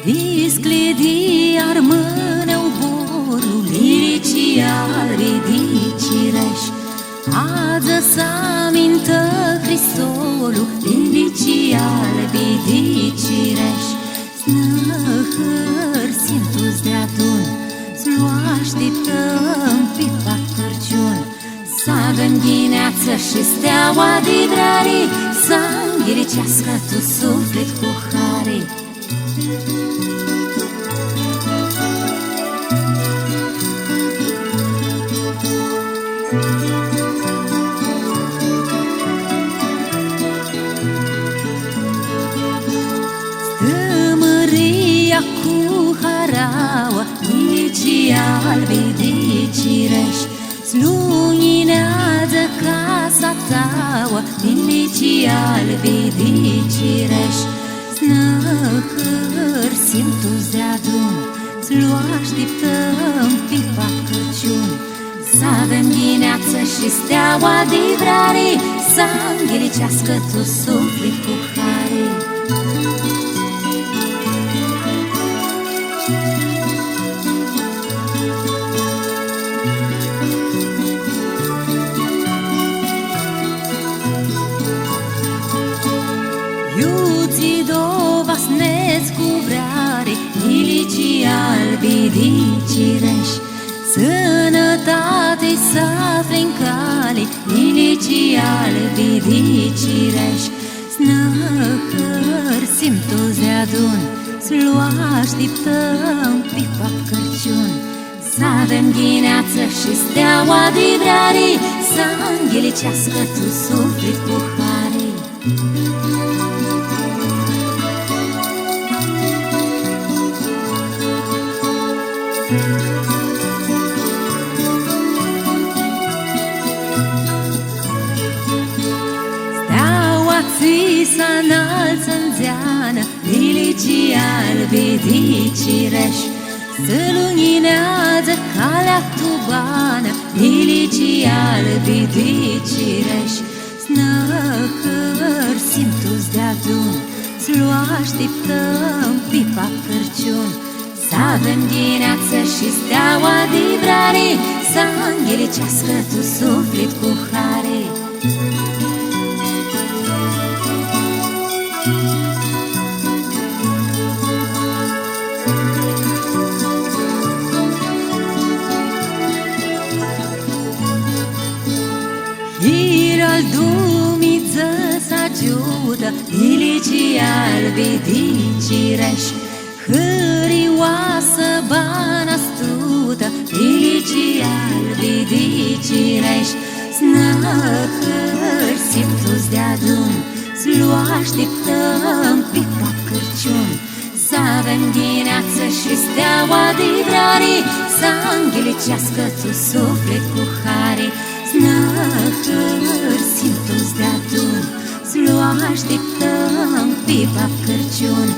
Discledi armâneu borul, liricii albi dicireș. Azi s-amintă Cristolul, liricii albi dicireș. Snăhăr simtus de adun, sluaștităm pipa Crăciun. Să-avem ghineață și steaua de drari, să înghiricească tu suflet cu harii. Stămâria cu haraua, licii albi dicireș. Sluminează casa taua, licii albi dicireș. Snăhăr simtus de adun, să-lu așteptăm pipa Crăciun. Să-avem ghineață și steaua de vrare, să înghiricească tu suflet cu harii. Iuții dovasnesc cu vrare, lilicii albi dicireș. Sănătate s-afle în cale, lilicii albi dicireș. Snăhăr simtus de adun, să-lu așteptăm pipa Crăciun. Să-avem ghineață și steaua de vrare, să înghilicească tu suflet cu harii. Steaua ți s-înalță-n zeană, lilicii albi dicireș. Să luminează calea tubană, lilicii albi dicireș. Snăhăr simtus de adun, să-lu așteptăm pipa Crăciun. Să-avem ghineață și steaua de vrare, să înghiricească tu suflet cu harii. Fir al lumii să ajută, lilicii albi dicireș. Hărioasă bana stută, lilicii albi dicireș. Snăhăr simtus de adun, să-lu așteptăm pipa Crăciun. Să-avem ghineață și steaua de vrare, să înghilicească tu suflet cu harii. Snăhăr simtus de adun, să-lu așteptăm pipa Crăciun.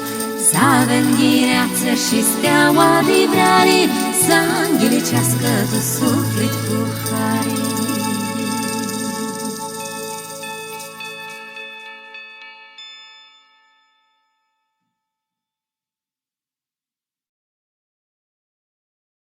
Să-avem ghineață și steaua de vrare, să înghilicească tu suflet cu harii.